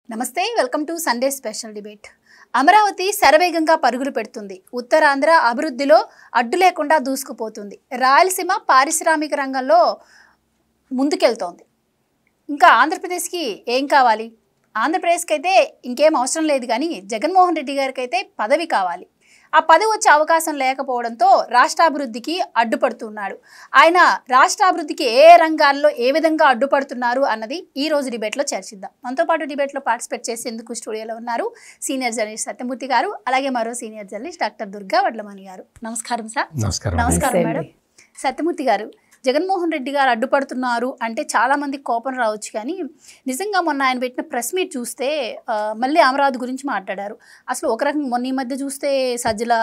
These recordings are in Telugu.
నమస్తే welcome to Sunday special debate. Amaravati శరవేగంగా పరుగులు పెడుతుంది. ఉత్తరాంధ్ర అభివృద్ధిలో అడ్డు లేకుండా దూసుకుపోతుంది. రాయలసీమ పారిశ్రామిక రంగంలో ముందుకెళ్తోంది. ఇంకా ఆంధ్రప్రదేశ్కి ఏం కావాలి? ఆంధ్రప్రదేశ్కి అయితే ఇంకేం అవసరం లేదు, కానీ జగన్మోహన్ రెడ్డి గారికి అయితే పదవి కావాలి. ఆ పదవి వచ్చే అవకాశం లేకపోవడంతో రాష్ట్రాభివృద్ధికి అడ్డుపడుతున్నాడు. ఆయన రాష్ట్రాభివృద్ధికి ఏ రంగాల్లో ఏ విధంగా అడ్డుపడుతున్నారు అన్నది ఈ రోజు డిబేట్లో చర్చిద్దాం. మనతో పాటు డిబేట్లో పార్టిసిపేట్ చేసేందుకు స్టూడియోలో ఉన్నారు సీనియర్ జర్నలిస్ట్ సత్యమూర్తి గారు, అలాగే మరో senior journalist doctor Durga Vadlamani గారు. నమస్కారం సార్. నమస్కారం మేడం. సత్యమూర్తి గారు, జగన్మోహన్ రెడ్డి గారు అడ్డుపడుతున్నారు అంటే చాలామంది కోపం రావచ్చు, కానీ నిజంగా మొన్న ఆయన పెట్టిన ప్రెస్ మీట్ చూస్తే మళ్ళీ అమరావతి గురించి మాట్లాడారు. అసలు ఒక రకంగా మొన్న ఈ మధ్య చూస్తే సజ్జల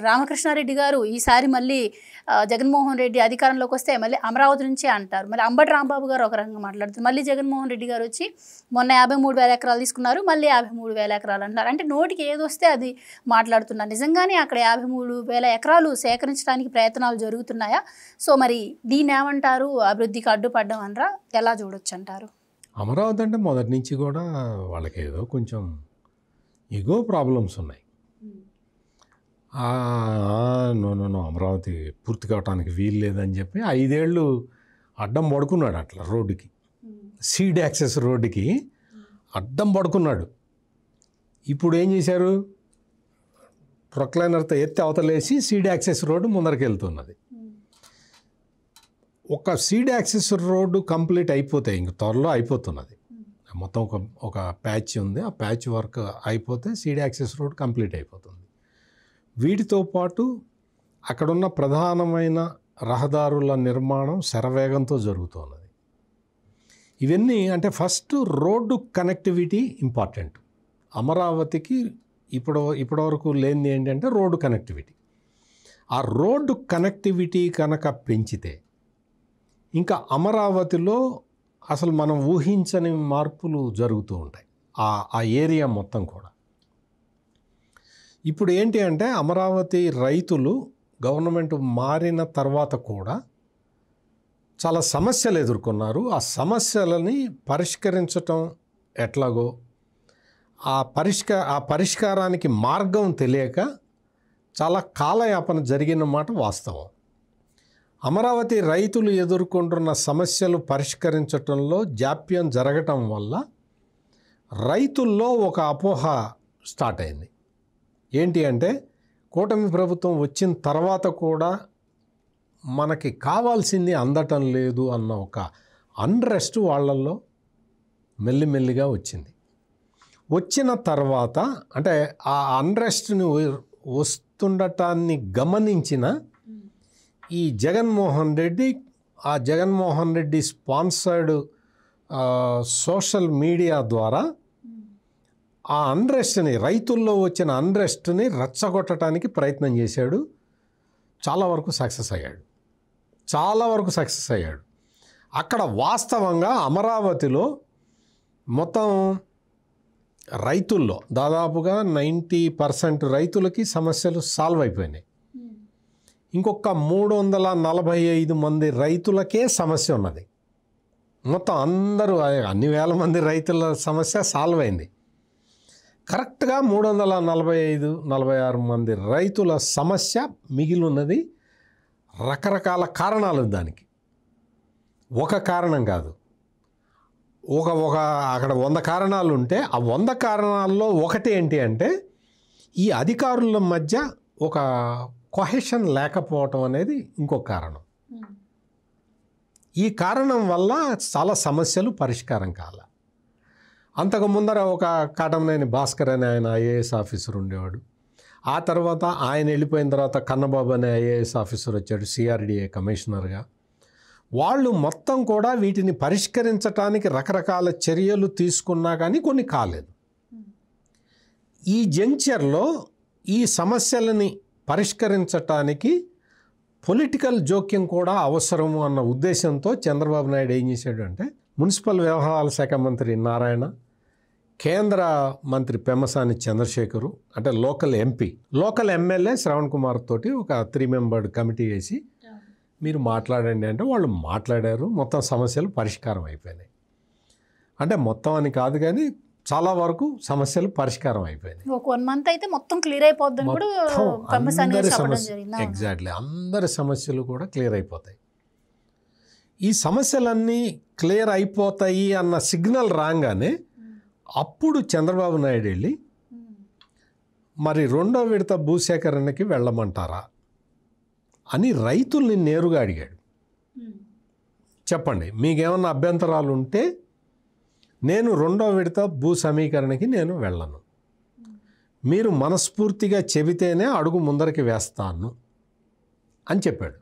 రామకృష్ణారెడ్డి గారు ఈసారి మళ్ళీ జగన్మోహన్ రెడ్డి అధికారంలోకి వస్తే మళ్ళీ అమరావతి నుంచే అంటారు. మళ్ళీ అంబటి రాంబాబు గారు ఒక రకంగా మాట్లాడుతారు. మళ్ళీ జగన్మోహన్ రెడ్డి గారు వచ్చి మొన్న 53,000 ఎకరాలు తీసుకున్నారు, మళ్ళీ 53,000 ఎకరాలు అంటున్నారు. అంటే నోటికి ఏది వస్తే అది మాట్లాడుతున్నారు. నిజంగానే అక్కడ 53,000 ఎకరాలు సేకరించడానికి ప్రయత్నాలు జరుగుతున్నాయా? సో మరి దీన్ని ఏమంటారు? అభివృద్ధికి అడ్డుపడ్డం అనరా, ఎలా చూడొచ్చు అంటారు? అమరావతి అంటే మొదటి నుంచి కూడా వాళ్ళకి ఏదో కొంచెం ఈగో ప్రాబ్లమ్స్ ఉన్నాయి. నో అమరావతి పూర్తి కావడానికి వీలు లేదని చెప్పి 5 ఏళ్ళు అడ్డం పడుకున్నాడు. అట్లా రోడ్డుకి, సీడ్ యాక్సెస్ రోడ్డుకి అడ్డం పడుకున్నాడు. ఇప్పుడు ఏం చేశారు? ప్రొక్లైనర్తో ఎత్తి అవతలేసి సీడ్ యాక్సెస్ రోడ్డు ముందరికి వెళ్తున్నది. ఒక సీడ్ యాక్సెస్ రోడ్డు కంప్లీట్ అయిపోతే, ఇంక త్వరలో అయిపోతున్నది. మొత్తం ఒక ప్యాచ్ ఉంది, ఆ ప్యాచ్ వర్క్ అయిపోతే సీడ్ యాక్సెస్ రోడ్ కంప్లీట్ అయిపోతుంది. వీటితో పాటు అక్కడున్న ప్రధానమైన రహదారుల నిర్మాణం శరవేగంతో జరుగుతున్నది. ఇవన్నీ అంటే ఫస్ట్ రోడ్డు కనెక్టివిటీ ఇంపార్టెంట్. అమరావతికి ఇప్పటివరకు లేనిది ఏంటంటే రోడ్డు కనెక్టివిటీ. ఆ రోడ్డు కనెక్టివిటీ కనుక పెంచితే ఇంకా అమరావతిలో అసలు మనం ఊహించని మార్పులు జరుగుతూ ఉంటాయి. ఆ ఏరియా మొత్తం కూడా. ఇప్పుడు ఏంటి అంటే అమరావతి రైతులు గవర్నమెంట్ మారిన తర్వాత కూడా చాలా సమస్యలు ఎదుర్కొన్నారు. ఆ సమస్యలని పరిష్కరించటం ఎట్లాగో ఆ పరిష్కారానికి మార్గం తెలియక చాలా కాలయాపన జరిగిన మాట వాస్తవం. అమరావతి రైతులు ఎదుర్కొంటున్న సమస్యలు పరిష్కరించటంలో జాప్యం జరగటం వల్ల రైతుల్లో ఒక అపోహ స్టార్ట్ అయింది. ఏంటి అంటే కూటమి ప్రభుత్వం వచ్చిన తర్వాత కూడా మనకి కావాల్సింది అందటం లేదు అన్న ఒక అన్రెస్ట్ వాళ్ళల్లో మెల్లిమెల్లిగా వచ్చింది. వచ్చిన తర్వాత అంటే ఆ అన్రెస్ట్ని వస్తుండటాన్ని గమనించిన ఈ Jaganmohan Reddy sponsored social media ద్వారా ఆ అన్రెస్ట్ని, రైతుల్లో వచ్చిన అన్రెస్ట్ని రెచ్చగొట్టడానికి ప్రయత్నం చేశాడు. చాలా వరకు సక్సెస్ అయ్యాడు. అక్కడ వాస్తవంగా అమరావతిలో మొత్తం రైతుల్లో దాదాపుగా 90% రైతులకి సమస్యలు సాల్వ్ అయిపోయినాయి. ఇంకొక 345 మంది రైతులకే సమస్య ఉన్నది. మొత్తం అన్ని వేల మంది రైతుల సమస్య సాల్వ్ అయింది. కరెక్ట్గా 345-46 మంది రైతుల సమస్య మిగిలి ఉన్నది. రకరకాల కారణాలు దానికి. ఒక కారణం కాదు, అక్కడ 100 కారణాలు ఉంటే ఆ 100 కారణాల్లో ఒకటి ఏంటి అంటే ఈ అధికారుల మధ్య ఒక కొహెషన్ లేకపోవటం అనేది ఇంకొక కారణం. ఈ కారణం వల్ల చాలా సమస్యలు పరిష్కారం కాల. అంతకు ముందర ఒక కాటమనేని భాస్కర్ అనే ఆయన ఐఏఎస్ ఆఫీసర్ ఉండేవాడు. ఆ తర్వాత ఆయన వెళ్ళిపోయిన తర్వాత కన్నబాబు అనే ఐఏఎస్ ఆఫీసర్ వచ్చాడు సిఆర్డిఏ కమిషనర్గా. వాళ్ళు మొత్తం కూడా వీటిని పరిష్కరించడానికి రకరకాల చర్యలు తీసుకున్నా కానీ కొన్ని కాలేదు. ఈ జంక్చర్లో ఈ సమస్యలని పరిష్కరించటానికి పొలిటికల్ జోక్యం కూడా అవసరము అన్న ఉద్దేశంతో చంద్రబాబు నాయుడు ఏం చేశాడు అంటే మున్సిపల్ వ్యవహారాల శాఖ మంత్రి నారాయణ, కేంద్ర మంత్రి పెమ్మసాని చంద్రశేఖరు, అంటే లోకల్ ఎమ్మెల్యే శ్రవణ్ కుమార్ తోటి ఒక 3 మెంబర్డ్ కమిటీ వేసి మీరు మాట్లాడండి అంటే వాళ్ళు మాట్లాడారు. మొత్తం సమస్యలు పరిష్కారం అయిపోయినాయి. అంటే మొత్తం అని కాదు కానీ చాలా వరకు సమస్యలు పరిష్కారం అయిపోయినాయి. ఒక 1 మంత్ అయితే మొత్తం క్లియర్ అయిపోద్దని కూడా ఎగ్జాక్ట్లీ అందరి సమస్యలు కూడా క్లియర్ అయిపోతాయి. ఈ సమస్యలన్నీ క్లియర్ అయిపోతాయి అన్న సిగ్నల్ రాగానే అప్పుడు చంద్రబాబు నాయుడు వెళ్ళి మరి 2వ విడత భూసేకరణకి వెళ్ళమంటారా అని రైతుల్ని నేరుగా అడిగాడు. చెప్పండి, మీకేమన్నా అభ్యంతరాలు ఉంటే నేను 2వ విడత భూ సమీకరణకి నేను వెళ్ళను, మీరు మనస్ఫూర్తిగా చెబితేనే అడుగు ముందరికి వేస్తాను అని చెప్పాడు.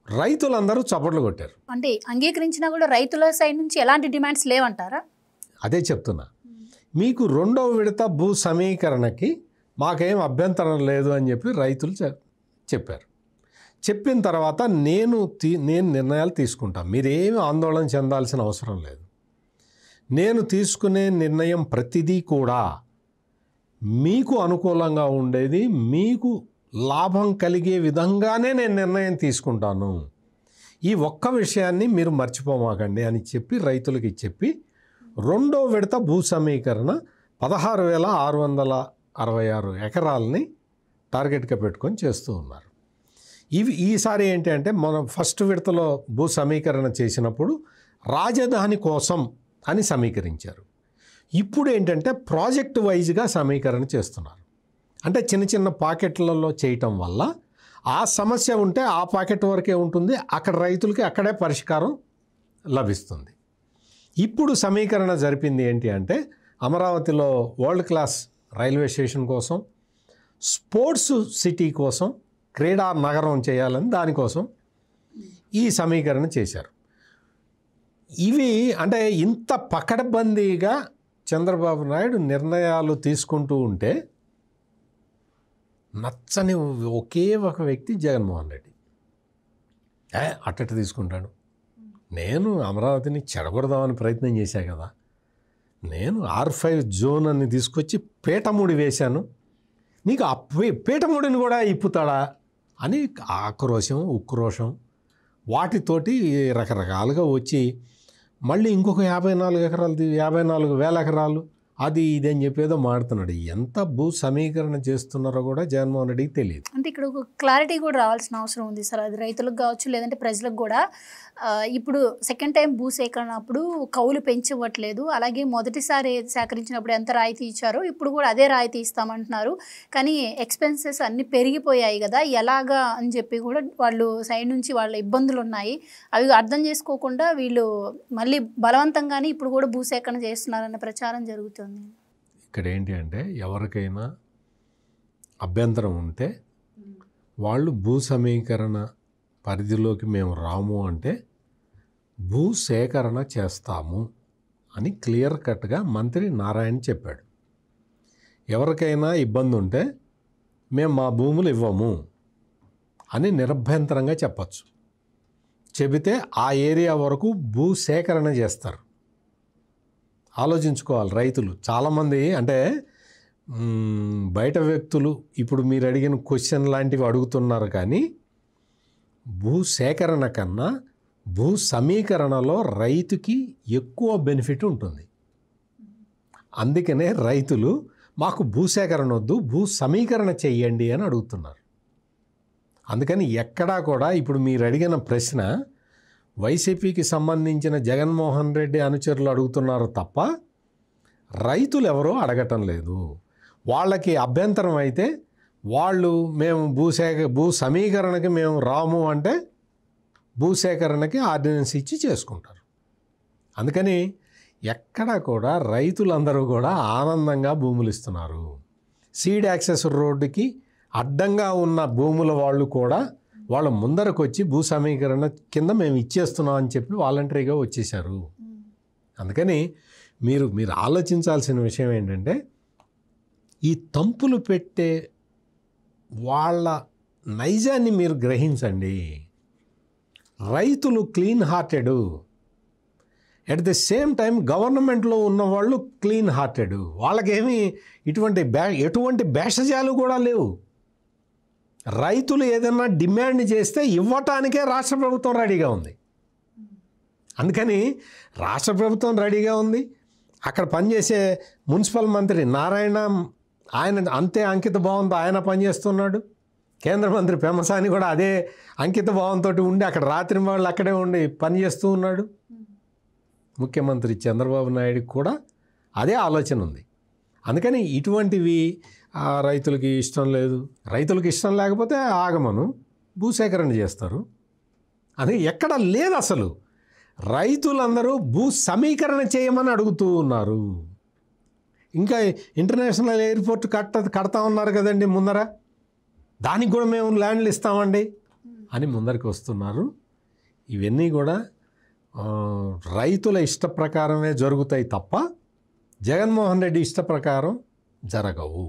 రైతులందరూ చప్పట్లు కొట్టారు. అంటే అంగీకరించినా కూడా రైతుల సైడ్ నుంచి ఎలాంటి డిమాండ్స్ లేవంటారా? అదే చెప్తున్నా, మీకు 2వ విడత భూ సమీకరణకి మాకేం అభ్యంతరం లేదు అని చెప్పి రైతులు చెప్పారు. చెప్పిన తర్వాత నేను నిర్ణయాలు తీసుకుంటాను, మీరేమి ఆందోళన చెందాల్సిన అవసరం లేదు, నేను తీసుకునే నిర్ణయం ప్రతిదీ కూడా మీకు అనుకూలంగా ఉండేది, మీకు లాభం కలిగే విధంగానే నేను నిర్ణయం తీసుకుంటాను, ఈ ఒక్క విషయాన్ని మీరు మర్చిపోమాకండి అని చెప్పి రైతులకి చెప్పి 2వ విడత భూ సమీకరణ 16,666 ఎకరాలని టార్గెట్గా పెట్టుకొని చేస్తూ ఉన్నారు. ఈసారి ఏంటి అంటే మనం ఫస్ట్ విడతలో భూ సమీకరణ చేసినప్పుడు రాజధాని కోసం అని సమీకరించారు. ఇప్పుడు ఏంటంటే ప్రాజెక్ట్ వైజ్గా సమీకరణ చేస్తున్నారు. అంటే చిన్న చిన్న పాకెట్లలో చేయటం వల్ల ఆ సమస్య ఉంటే ఆ పాకెట్ వరకే ఉంటుంది, అక్కడ రైతులకి అక్కడే పరిష్కారం లభిస్తుంది. ఇప్పుడు సమీకరణ జరిపింది ఏంటి అంటే అమరావతిలో వరల్డ్ క్లాస్ రైల్వే స్టేషన్ కోసం, స్పోర్ట్స్ సిటీ కోసం, క్రీడా నగరం చేయాలని దానికోసం ఈ సమీకరణ చేశారు. ఇవి అంటే ఇంత పకడ్బందీగా చంద్రబాబు నాయుడు నిర్ణయాలు తీసుకుంటూ ఉంటే నచ్చని ఒకే ఒక వ్యక్తి జగన్మోహన్ రెడ్డి. అట్టట తీసుకుంటాడు, నేను అమరావతిని చెడగొడదామని ప్రయత్నం చేశా కదా, నేను R5 జోన్ అని తీసుకొచ్చి పీఠముడి వేశాను, నీకు ఆ పీఠముడిని కూడా ఇప్పుతాడా అని ఆక్రోశం ఉక్రోషం వాటితోటి రకరకాలుగా వచ్చి మళ్ళీ ఇంకొక 54 ఎకరాలు 54,000 ఎకరాలు అది ఇది అని చెప్పేదో మాడుతున్నాడు. ఎంత భూ సమీకరణ చేస్తున్నారో కూడా జగన్మోహన్ రెడ్డికి తెలియదు. అంటే ఇక్కడ ఒక క్లారిటీ కూడా రావాల్సిన అవసరం ఉంది సార్, అది రైతులకు కావచ్చు లేదంటే ప్రజలకు కూడా. ఇప్పుడు సెకండ్ టైం భూ సేకరణ అప్పుడు కౌలు పెంచివ్వట్లేదు, అలాగే మొదటిసారి సేకరించినప్పుడు ఎంత రాయితీ ఇచ్చారో ఇప్పుడు కూడా అదే రాయితీ ఇస్తామంటున్నారు, కానీ ఎక్స్పెన్సెస్ అన్నీ పెరిగిపోయాయి కదా ఎలాగా అని చెప్పి కూడా వాళ్ళు సైడ్ నుంచి వాళ్ళ ఇబ్బందులు ఉన్నాయి, అవి అర్థం చేసుకోకుండా వీళ్ళు మళ్ళీ బలవంతంగానే ఇప్పుడు కూడా భూసేకరణ చేస్తున్నారన్న ప్రచారం జరుగుతుంది. ఇక్కడ ఏంటి అంటే ఎవరికైనా అభ్యంతరం ఉంటే వాళ్ళు భూ సమీకరణ పరిధిలోకి మేము రాము అంటే భూ సేకరణ చేస్తాము అని క్లియర్ కట్గా మంత్రి నారాయణ చెప్పాడు. ఎవరికైనా ఇబ్బంది ఉంటే మేము మా భూములు ఇవ్వము అని నిరభ్యంతరంగా చెప్పచ్చు. చెబితే ఆ ఏరియా వరకు భూ సేకరణ చేస్తారు. ఆలోచించుకోవాలి రైతులు. చాలామంది అంటే బయట వ్యక్తులు ఇప్పుడు మీరు అడిగిన క్వశ్చన్ లాంటివి అడుగుతున్నారు, కానీ భూ సేకరణ కన్నా భూ సమీకరణలో రైతుకి ఎక్కువ బెనిఫిట్ ఉంటుంది. అందుకనే రైతులు మాకు భూసేకరణ వద్దు, భూ సమీకరణ చెయ్యండి అని అడుగుతున్నారు. అందుకని ఎక్కడా కూడా ఇప్పుడు మీరు అడిగిన ప్రశ్న వైసీపీకి సంబంధించిన జగన్మోహన్ రెడ్డి అనుచరులు అడుగుతున్నారు తప్ప రైతులు ఎవరో అడగటం లేదు. వాళ్ళకి అభ్యంతరం అయితే వాళ్ళు మేము భూ సమీకరణకి మేము రాము అంటే భూసేకరణకి ఆర్డినెన్స్ ఇచ్చి చేసుకుంటారు. అందుకని ఎక్కడా కూడా రైతులందరూ కూడా ఆనందంగా భూములు ఇస్తున్నారు. సీడ్ యాక్సెస్ రోడ్డుకి అడ్డంగా ఉన్న భూముల వాళ్ళు కూడా వాళ్ళ ముందరకు వచ్చి భూ సమీకరణ కింద మేము ఇచ్చేస్తున్నాం అని చెప్పి వాలంటరీగా వచ్చేసారు. అందుకని మీరు ఆలోచించాల్సిన విషయం ఏంటంటే ఈ తంపులు పెట్టే వాళ్ళ నైజాన్ని మీరు గ్రహించండి. రైతులు clean hearted, at the same time గవర్నమెంట్లో ఉన్నవాళ్ళు క్లీన్ హార్టెడ్. వాళ్ళకేమీ ఎటువంటి భేషజాలు కూడా లేవు. రైతులు ఏదైనా డిమాండ్ చేస్తే ఇవ్వటానికే రాష్ట్ర ప్రభుత్వం రెడీగా ఉంది. అందుకని రాష్ట్ర ప్రభుత్వం రెడీగా ఉంది, అక్కడ పనిచేసే మున్సిపల్ మంత్రి నారాయణ, ఆయన అంతే అంకిత భావంతో ఆయన పనిచేస్తున్నాడు. కేంద్ర మంత్రి పెమ్మసాని కూడా అదే అంకిత భావంతో ఉండి అక్కడ రాత్రి వాళ్ళు అక్కడే ఉండి పనిచేస్తూ ఉన్నాడు. ముఖ్యమంత్రి చంద్రబాబు నాయుడుకి కూడా అదే ఆలోచన ఉంది. అందుకని ఇటువంటివి రైతులకి ఇష్టం లేదు, రైతులకి ఇష్టం లేకపోతే ఆగమను భూసేకరణ చేస్తారు అని ఎక్కడ లేదు. అసలు రైతులందరూ భూ సమీకరణ చేయమని అడుగుతూ ఉన్నారు. ఇంకా ఇంటర్నేషనల్ ఎయిర్పోర్ట్ కడతా ఉన్నారు కదండి ముందర, దానికి కూడా మేము ల్యాండ్లు ఇస్తామండి అని ముందరికి వస్తున్నారు. ఇవన్నీ కూడా రైతుల ఇష్ట ప్రకారమే జరుగుతాయి తప్ప జగన్మోహన్ రెడ్డి ఇష్ట ప్రకారం జరగవు.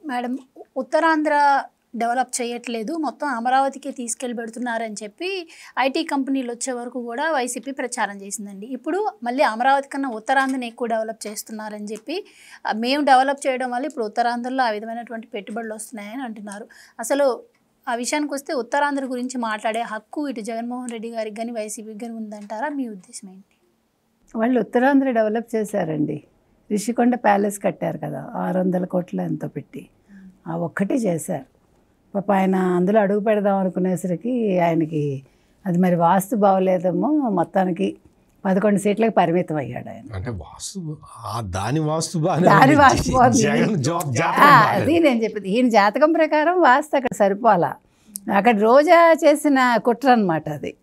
మేడం, ఉత్తరాంధ్ర డెవలప్ చేయట్లేదు, మొత్తం అమరావతికి తీసుకెళ్ళి పెడుతున్నారని చెప్పి ఐటీ కంపెనీలు వచ్చే వరకు కూడా వైసీపీ ప్రచారం చేసిందండి. ఇప్పుడు మళ్ళీ అమరావతి కన్నా ఉత్తరాంధ్రని ఎక్కువ డెవలప్ చేస్తున్నారని చెప్పి, మేము డెవలప్ చేయడం వల్ల ఇప్పుడు ఉత్తరాంధ్రలో ఆ విధమైనటువంటి పెట్టుబడులు వస్తున్నాయని అంటున్నారు. అసలు ఆ విషయానికి వస్తే ఉత్తరాంధ్ర గురించి మాట్లాడే హక్కు ఇటు జగన్మోహన్ రెడ్డి గారికి కానీ వైసీపీకి కానీ ఉందంటారా? మీ ఉద్దేశం ఏంటి? వాళ్ళు ఉత్తరాంధ్ర డెవలప్ చేశారండి. రిషికొండ ప్యాలెస్ కట్టారు కదా, 600 కోట్ల ఎంతో పెట్టి, ఆ ఒక్కటి చేశారు. పాప ఆయన అందులో అడుగు పెడదాం అనుకునేసరికి ఆయనకి అది మరి వాస్తు బాగోలేదేమో, మొత్తానికి 11 సీట్లకు పరిమితం అయ్యాడు ఆయన. అంటే వాస్తు దాని వాస్తు అది నేను చెప్పింది. ఈయన జాతకం ప్రకారం వాస్తు అక్కడ సరిపోలా, అక్కడ రోజా చేసిన కుట్ర అనమాట అది.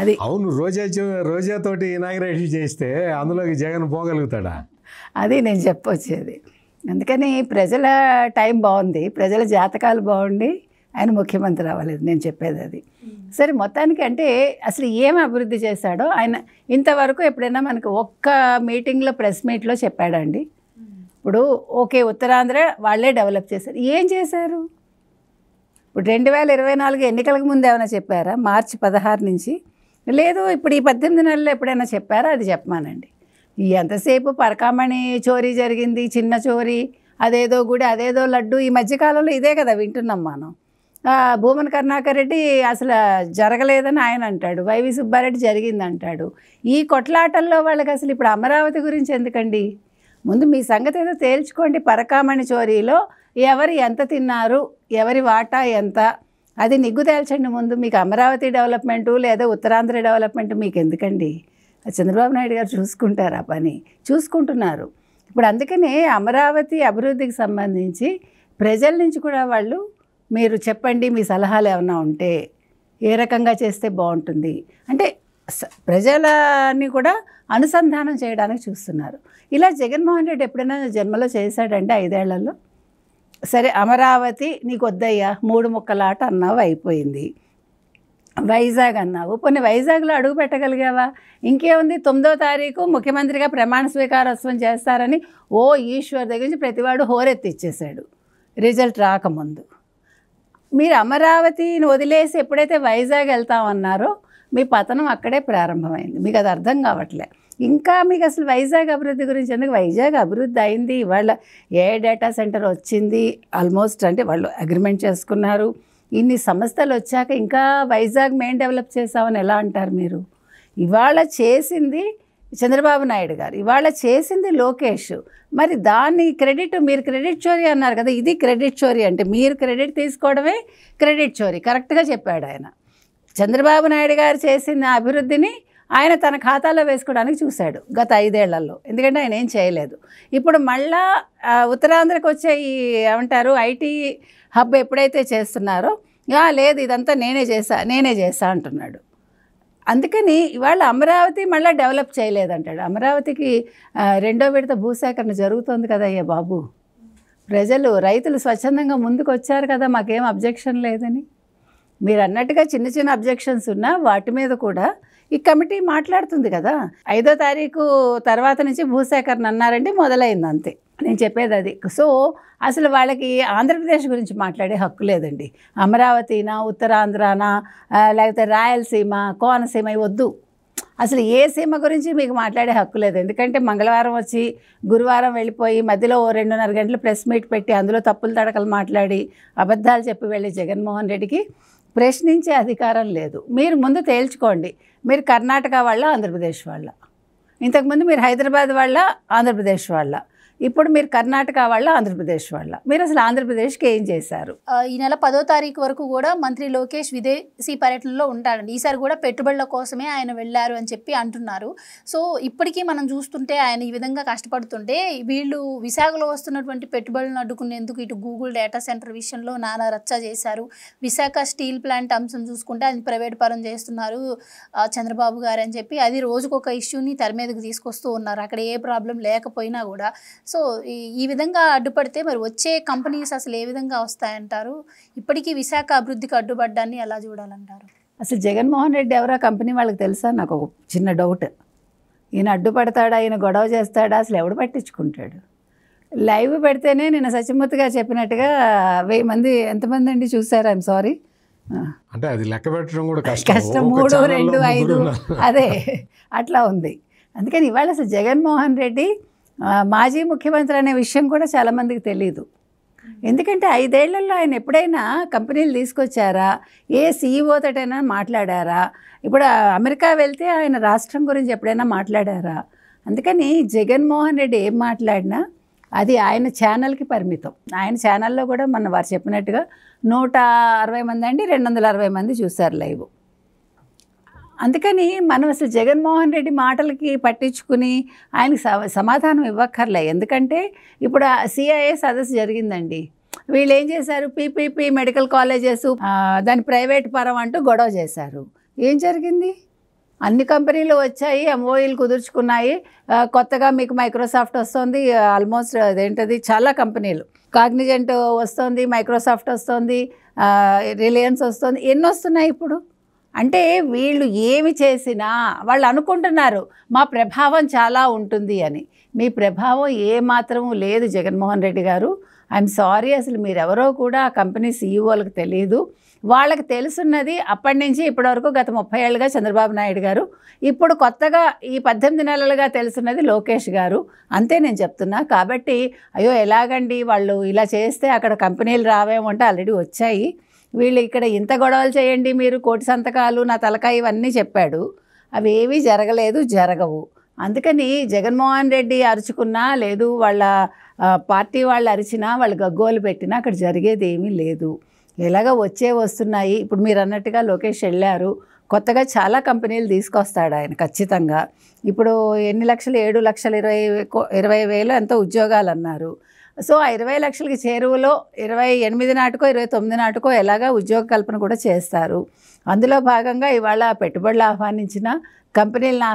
అది అవును, రోజాతోటి ఇనాగ్రేషన్ చేస్తే అందులోకి జగన్ పోగలుగుతాడా? అది నేను చెప్పొచ్చేది. అందుకని ప్రజల టైం బాగుంది, ప్రజల జాతకాలు బాగుండి ఆయన ముఖ్యమంత్రి అవ్వలేదు, నేను చెప్పేది అది. సరే, మొత్తానికి అంటే అసలు ఏం అభివృద్ధి చేశాడో ఆయన ఇంతవరకు ఎప్పుడైనా మనకు ఒక్క మీటింగ్లో, ప్రెస్ మీట్లో చెప్పాడండి? ఇప్పుడు ఓకే, ఉత్తరాంధ్ర వాళ్ళే డెవలప్ చేశారు, ఏం చేశారు? ఇప్పుడు 2024 ఎన్నికలకు ముందు ఏమైనా చెప్పారా? మార్చి 16 నుంచి లేదు, ఇప్పుడు ఈ 18 నెలల్లో ఎప్పుడైనా చెప్పారా? అది చెప్పమానండి. ఎంతసేపు పరకామణి చోరీ జరిగింది, చిన్న చోరీ, అదేదో గుడి, అదేదో లడ్డు, ఈ మధ్యకాలంలో ఇదే కదా వింటున్నాం మనం. భూమన కరుణాకర్ రెడ్డి అసలు జరగలేదని ఆయన అంటాడు, వైవి సుబ్బారెడ్డి జరిగిందంటాడు. ఈ కొట్లాటల్లో వాళ్ళకి అసలు ఇప్పుడు అమరావతి గురించి ఎందుకండి? ముందు మీ సంగతి ఏదో తేల్చుకోండి. పరకామణి చోరీలో ఎవరు ఎంత తిన్నారు, ఎవరి వాటా ఎంత, అది నిగ్గు తేల్చండి ముందు. మీకు అమరావతి డెవలప్మెంటు లేదా ఉత్తరాంధ్ర డెవలప్మెంట్ మీకు ఎందుకండి? చంద్రబాబు నాయుడు గారు చూసుకుంటారు, ఆ పని చూసుకుంటున్నారు. ఇప్పుడు అందుకనే అమరావతి అభివృద్ధికి సంబంధించి ప్రజల నుంచి కూడా వాళ్ళు మీరు చెప్పండి, మీ సలహాలు ఏమైనా ఉంటే ఏ రకంగా చేస్తే బాగుంటుంది అంటే ప్రజలని కూడా అనుసంధానం చేయడానికి చూస్తున్నారు. ఇలా జగన్మోహన్ రెడ్డి ఎప్పుడైనా జన్మలో చేశాడంటే 5 ఏళ్లలో? సరే, అమరావతి నీకు వద్దయ్యా, 3 ముక్కలాట అన్నావు, అయిపోయింది. వైజాగ్ అన్నావు, కొన్ని వైజాగ్లో అడుగు పెట్టగలిగావా? ఇంకేముంది, 9వ తారీఖు ముఖ్యమంత్రిగా ప్రమాణ స్వీకారోత్సవం చేస్తారని ఈశ్వర్ దగ్గర నుంచి ప్రతివాడు హోరెత్తిచ్చేశాడు రిజల్ట్ రాకముందు. మీరు అమరావతిని వదిలేసి ఎప్పుడైతే వైజాగ్ వెళ్తామన్నారో మీ పతనం అక్కడే ప్రారంభమైంది. మీకు అది అర్థం కావట్లే. ఇంకా మీకు అసలు వైజాగ్ అభివృద్ధి గురించి ఎందుకు? వైజాగ్ అభివృద్ధి అయింది, వాళ్ళ ఏ డేటా సెంటర్ వచ్చింది ఆల్మోస్ట్, అంటే వాళ్ళు అగ్రిమెంట్ చేసుకున్నారు. ఇన్ని సంస్థలు వచ్చాక ఇంకా వైజాగ్ మెయిన్ డెవలప్ చేసామని ఎలా అంటారు మీరు? ఇవాళ చేసింది చంద్రబాబు నాయుడు గారు, ఇవాళ చేసింది లోకేష్. మరి దాన్ని క్రెడిట్, మీరు క్రెడిట్ చోరీ అన్నారు కదా, ఇది క్రెడిట్ చోరీ అంటే మీరు క్రెడిట్ తీసుకోవడమే క్రెడిట్ చోరీ. కరెక్ట్గా చెప్పాడు ఆయన. చంద్రబాబు నాయుడు గారు చేసిన అభివృద్ధిని ఆయన తన ఖాతాలో వేసుకోవడానికి చూశాడు గత 5 ఏళ్లలో, ఎందుకంటే ఆయన ఏం చేయలేదు. ఇప్పుడు మళ్ళా ఉత్తరాంధ్రకు వచ్చే ఈ ఏమంటారు ఐటీ హబ్ ఎప్పుడైతే చేస్తున్నారో, లేదు ఇదంతా నేనే చేసా అంటున్నాడు. అందుకని ఇవాళ అమరావతి మళ్ళీ డెవలప్ చేయలేదంటాడు. అమరావతికి 2వ విడత భూసేకరణ జరుగుతుంది కదా అయ్యా బాబు. రైతులు స్వచ్ఛందంగా ముందుకు వచ్చారు కదా, మాకేం అబ్జెక్షన్ లేదని. మీరు అన్నట్టుగా చిన్న చిన్న అబ్జెక్షన్స్ ఉన్నా వాటి మీద కూడా ఈ కమిటీ మాట్లాడుతుంది కదా. 5వ తారీఖు తర్వాత నుంచి భూసేకరణ అన్నారంటే మొదలైంది, అంతే నేను చెప్పేది అది. సో అసలు వాళ్ళకి ఆంధ్రప్రదేశ్ గురించి మాట్లాడే హక్కు లేదండి. అమరావతినా, ఉత్తరాంధ్రనా, లేకపోతే రాయలసీమ, కోనసీమ వద్దు. అసలు ఏ సీమ గురించి మీకు మాట్లాడే హక్కు లేదు. ఎందుకంటే మంగళవారం వచ్చి గురువారం వెళ్ళిపోయి మధ్యలో 2.5 గంటలు ప్రెస్ మీట్ పెట్టి అందులో తప్పులు తడకలు మాట్లాడి అబద్ధాలు చెప్పి వెళ్ళి జగన్మోహన్ రెడ్డికి ప్రశ్నించే అధికారం లేదు. మీరు ముందు తేల్చుకోండి, మీరు కర్ణాటక వాళ్ళ, ఆంధ్రప్రదేశ్ వాళ్ళ. ఇంతకుముందు మీరు హైదరాబాద్ వాళ్ళ, ఆంధ్రప్రదేశ్ వాళ్ళ, ఇప్పుడు మీరు కర్ణాటక వాళ్ళ, ఆంధ్రప్రదేశ్ వాళ్ళ. మీరు అసలు ఆంధ్రప్రదేశ్కి ఏం చేశారు? ఈ నెల 10వ తారీఖు వరకు కూడా మంత్రి లోకేష్ విదేశీ పర్యటనలో ఉంటాడండి. ఈసారి కూడా పెట్టుబడుల కోసమే ఆయన వెళ్ళారు అని చెప్పి అంటున్నారు. సో ఇప్పటికీ మనం చూస్తుంటే ఆయన ఈ విధంగా కష్టపడుతుంటే వీళ్ళు విశాఖలో వస్తున్నటువంటి పెట్టుబడులను అడ్డుకునేందుకు ఇటు గూగుల్ డేటా సెంటర్ విషయంలో నానా రచ్చ చేశారు. విశాఖ స్టీల్ ప్లాంట్ అంశం చూసుకుంటే అది ప్రైవేట్ పరం చేస్తున్నారు చంద్రబాబు గారు అని చెప్పి అది రోజుకొక ఇష్యూని తెర మీదకి తీసుకొస్తూ ఉన్నారు, అక్కడ ఏ ప్రాబ్లం లేకపోయినా కూడా. సో ఈ విధంగా అడ్డుపడితే మరి వచ్చే కంపెనీస్ అసలు ఏ విధంగా వస్తాయంటారు? ఇప్పటికీ విశాఖ అభివృద్ధికి అడ్డుపడ్డాన్ని ఎలా చూడాలంటారు? అసలు జగన్మోహన్ రెడ్డి ఎవరో కంపెనీ వాళ్ళకి తెలుసా? నాకు ఒక చిన్న డౌట్. ఈయన అడ్డుపడతాడా, ఈయన గొడవ చేస్తాడా, అసలు ఎవడు పట్టించుకుంటాడు? లైవ్ పెడితేనే నేను సత్యమూర్తిగా చెప్పినట్టుగా 1000 మంది, ఎంతమంది అండి చూసారు? ఐఎమ్ సారీ, అంటే అది లెక్క పెట్టడం కూడా కష్టం. 3, 2, 5 అదే అట్లా ఉంది. అందుకని ఇవాళ అసలు జగన్మోహన్ రెడ్డి మాజీ ముఖ్యమంత్రి అనే విషయం కూడా చాలామందికి తెలియదు. ఎందుకంటే 5 ఏళ్లలో ఆయన ఎప్పుడైనా కంపెనీలు తీసుకొచ్చారా? ఏ సీఈఓతోటైనా మాట్లాడారా? ఇప్పుడు అమెరికా వెళ్తే ఆయన రాష్ట్రం గురించి ఎప్పుడైనా మాట్లాడారా? అందుకని జగన్మోహన్ రెడ్డి ఏం మాట్లాడినా అది ఆయన ఛానల్కి పరిమితం. ఆయన ఛానల్లో కూడా మన వారు చెప్పినట్టుగా 160 మంది అండి, 260 మంది చూశారు లైవ్. అందుకని మనం అసలు జగన్మోహన్ రెడ్డి మాటలకి పట్టించుకుని ఆయనకి సమాధానం ఇవ్వక్కర్లే. ఎందుకంటే ఇప్పుడు సిఐఏ సదస్సు జరిగిందండి. వీళ్ళు ఏం చేశారు? పీపీపీ మెడికల్ కాలేజెస్ దాని ప్రైవేట్ పరం అంటూ గొడవ చేశారు. ఏం జరిగింది? అన్ని కంపెనీలు వచ్చాయి, ఎంఓఈలు కుదుర్చుకున్నాయి. కొత్తగా మీకు మైక్రోసాఫ్ట్ వస్తుంది, ఆల్మోస్ట్ అదేంటది చాలా కంపెనీలు, కాగ్నిజెంట్ వస్తుంది, మైక్రోసాఫ్ట్ వస్తుంది, రిలయన్స్ వస్తుంది, ఎన్ని వస్తున్నాయి ఇప్పుడు? అంటే వీళ్ళు ఏమి చేసినా వాళ్ళు అనుకుంటున్నారు మా ప్రభావం చాలా ఉంటుంది అని. మీ ప్రభావం ఏమాత్రం లేదు జగన్మోహన్ రెడ్డి గారు. ఐఎమ్ సారీ, అసలు మీరెవరో కూడా ఆ కంపెనీ సీఈఓలకు తెలియదు. వాళ్ళకి తెలుసున్నది అప్పటి నుంచి ఇప్పటివరకు గత 30 ఏళ్ళుగా చంద్రబాబు నాయుడు గారు, ఇప్పుడు కొత్తగా ఈ 18 నెలలుగా తెలుసున్నది లోకేష్ గారు. అంతే నేను చెప్తున్నా. కాబట్టి అయ్యో ఎలాగండి వాళ్ళు ఇలా చేస్తే అక్కడ కంపెనీలు రావేమంటే ఆల్రెడీ వచ్చాయి, వీళ్ళు ఇక్కడ ఇంత గొడవలు చేయండి మీరు, 1 కోటి సంతకాలు, నా తలకాయ, ఇవన్నీ చెప్పాడు. అవి ఏవీ జరగలేదు, జరగవు. అందుకని జగన్మోహన్ రెడ్డి అరుచుకున్నా లేదు, వాళ్ళ పార్టీ వాళ్ళు అరిచినా, వాళ్ళు గగ్గోలు పెట్టినా అక్కడ జరిగేది ఏమీ లేదు. ఎలాగ వస్తున్నాయి. ఇప్పుడు మీరు అన్నట్టుగా లోకేష్ వెళ్ళారు, కొత్తగా చాలా కంపెనీలు తీసుకొస్తాడు ఆయన ఖచ్చితంగా. ఇప్పుడు ఎన్ని లక్షలు? 7,20,000 ఎంతో ఉద్యోగాలు అన్నారు. సో ఆ 20 లక్షలకి చేరువలో 28 నాటికో 29 నాటికో ఎలాగా ఉద్యోగ కల్పన కూడా చేస్తారు. అందులో భాగంగా ఇవాళ పెట్టుబడులు కంపెనీలను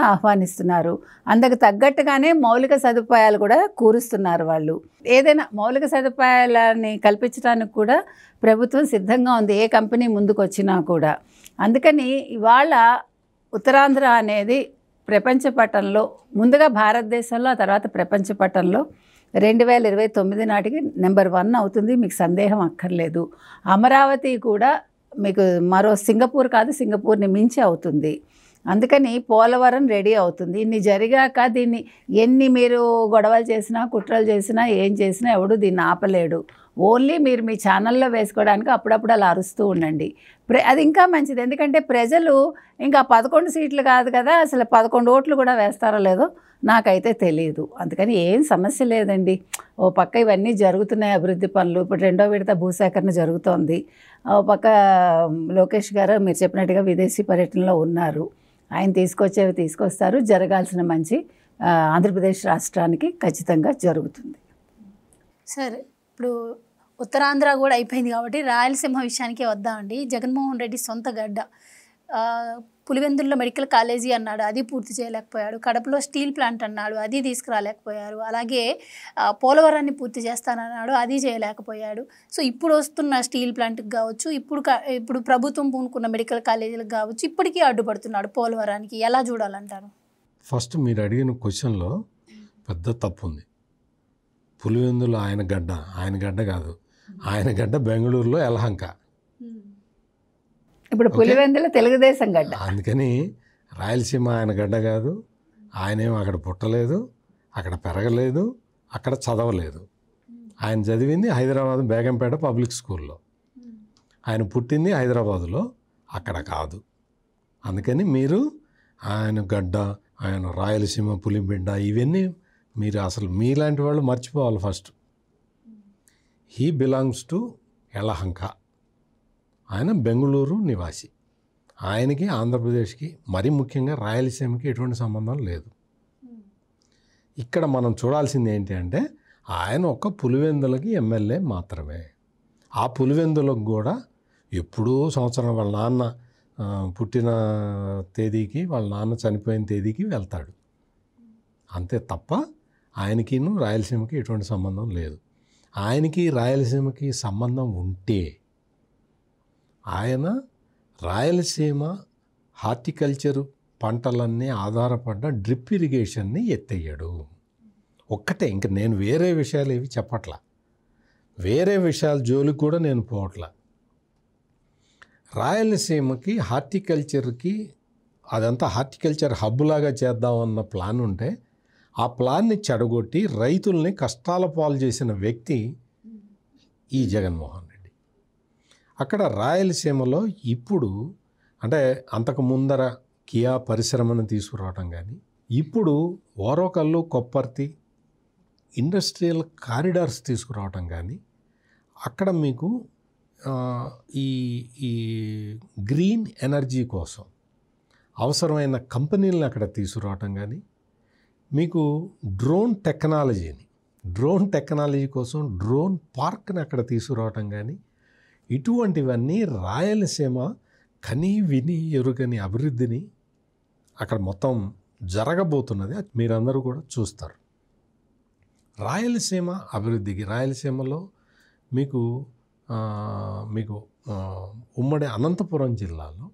ఆహ్వానిస్తున్నారు. అందుకు తగ్గట్టుగానే మౌలిక సదుపాయాలు కూడా కూరుస్తున్నారు వాళ్ళు. ఏదైనా మౌలిక సదుపాయాలని కల్పించడానికి కూడా ప్రభుత్వం సిద్ధంగా ఉంది, ఏ కంపెనీ ముందుకు వచ్చినా కూడా. అందుకని ఇవాళ ఉత్తరాంధ్ర అనేది ప్రపంచ పటంలో ముందుగా భారతదేశంలో, ఆ తర్వాత ప్రపంచ పటంలో 2029 నాటికి నెంబర్ 1 అవుతుంది, మీకు సందేహం అక్కర్లేదు. అమరావతి కూడా మీకు మరో సింగపూర్ కాదు, సింగపూర్ని మించి అవుతుంది. అందుకని పోలవరం రెడీ అవుతుంది. ఇన్ని జరిగాక దీన్ని ఎన్ని మీరు గొడవలు చేసినా, కుట్రలు చేసినా, ఏం చేసినా ఎవడు దీన్ని ఆపలేడు. ఓన్లీ మీరు మీ ఛానల్లో వేసుకోవడానికి అప్పుడప్పుడు అలా అరుస్తూ ఉండండి. అది ఇంకా మంచిది. ఎందుకంటే ప్రజలు ఇంకా 11 సీట్లు కాదు కదా, అసలు 11 ఓట్లు కూడా వేస్తారో లేదో నాకైతే తెలియదు. అందుకని ఏం సమస్య లేదండి. ఓ పక్క ఇవన్నీ జరుగుతున్నాయి అభివృద్ధి పనులు. ఇప్పుడు 2వ విడత భూసేకరణ జరుగుతోంది. ఓ పక్క లోకేష్ గారు మీరు చెప్పినట్టుగా విదేశీ పర్యటనలో ఉన్నారు. ఆయన తీసుకొచ్చేవి తీసుకొస్తారు. జరగాల్సిన మంచి ఆంధ్రప్రదేశ్ రాష్ట్రానికి ఖచ్చితంగా జరుగుతుంది. సరే, ఇప్పుడు ఉత్తరాంధ్ర కూడా అయిపోయింది కాబట్టి రాయలసీమ విషయానికే వద్దామండి. జగన్మోహన్ రెడ్డి సొంత గడ్డ పులివెందుల్లో మెడికల్ కాలేజీ అన్నాడు, అది పూర్తి చేయలేకపోయాడు. కడపలో స్టీల్ ప్లాంట్ అన్నాడు, అది తీసుకురాలేకపోయారు. అలాగే పోలవరాన్ని పూర్తి చేస్తానన్నాడు, అది చేయలేకపోయాడు. సో ఇప్పుడు వస్తున్న స్టీల్ ప్లాంట్కి కావచ్చు, ఇప్పుడు ప్రభుత్వం పూనుకున్న మెడికల్ కాలేజీలకు కావచ్చు, ఇప్పటికీ అడ్డుపడుతున్నాడు పోలవరానికి. ఎలా చూడాలంటారు? ఫస్ట్ మీరు అడిగిన క్వశ్చన్లో పెద్ద తప్పు ఉంది. పులివెందులు ఆయన గడ్డ కాదు, ఆయన గడ్డ బెంగళూరులో యలహంక. ఇప్పుడు పులివెందుల తెలుగుదేశం గడ్డ. అందుకని రాయలసీమ ఆయన గడ్డ కాదు. ఆయనేం అక్కడ పుట్టలేదు, అక్కడ పెరగలేదు, అక్కడ చదవలేదు. ఆయన చదివింది హైదరాబాద్ బేగంపేట పబ్లిక్ స్కూల్లో. ఆయన పుట్టింది హైదరాబాదులో, అక్కడ కాదు. అందుకని మీరు ఆయన గడ్డ, ఆయన రాయలసీమ పులిబిడ్డ, ఇవన్నీ మీరు అసలు మీలాంటి వాళ్ళు మర్చిపోవాలి first. He belongs to Yelahanka. ఆయన బెంగళూరు నివాసి. ఆయనకి ఆంధ్రప్రదేశ్కి మరీ ముఖ్యంగా రాయలసీమకి ఎటువంటి సంబంధం లేదు. ఇక్కడ మనం చూడాల్సింది ఏంటి అంటే ఆయన ఒక పులివెందులకి ఎమ్మెల్యే మాత్రమే. ఆ పులివెందులకు కూడా ఎప్పుడూ సంవత్సరం వాళ్ళ నాన్న పుట్టిన తేదీకి, వాళ్ళ నాన్న చనిపోయిన తేదీకి వెళ్తాడు అంతే తప్ప ఆయనకిను రాయలసీమకి ఎటువంటి సంబంధం లేదు. ఆయనకి రాయలసీమకి సంబంధం ఉంటే ఆయన రాయలసీమ హార్టికల్చరు పంటలన్నీ ఆధారపడ్డ డ్రిప్ ఇరిగేషన్ని ఎత్తేయడు. ఒక్కటే, ఇంక నేను వేరే విషయాలు ఏవి చెప్పట్లా, వేరే విషయాల జోలికి కూడా నేను పోవట్లా. రాయలసీమకి హార్టికల్చర్కి అదంతా హార్టికల్చర్ హబ్బులాగా చేద్దామన్న ప్లాన్ ఉంటే ఆ ప్లాన్ని చెడగొట్టి రైతుల్ని కష్టాల పాలు చేసిన వ్యక్తి ఈ జగన్మోహన్ రెడ్డి. అక్కడ రాయలసీమలో ఇప్పుడు అంటే అంతకు ముందర కియా పరిశ్రమను తీసుకురావటం కానీ, ఇప్పుడు ఓరోకల్లు కొప్పర్తి ఇండస్ట్రియల్ కారిడార్స్ తీసుకురావటం కానీ, అక్కడ మీకు ఈ ఈ గ్రీన్ ఎనర్జీ కోసం అవసరమైన కంపెనీలను అక్కడ తీసుకురావటం కానీ, మీకు డ్రోన్ టెక్నాలజీ కోసం డ్రోన్ పార్క్ని అక్కడ తీసుకురావటం కానీ, ఇటువంటివన్నీ రాయలసీమ కని విని ఎరుగని అభివృద్ధిని అక్కడ మొత్తం జరగబోతున్నది. మీరందరూ కూడా చూస్తారు. రాయలసీమ అభివృద్ధికి, రాయలసీమలో మీకు ఉమ్మడి అనంతపురం జిల్లాలో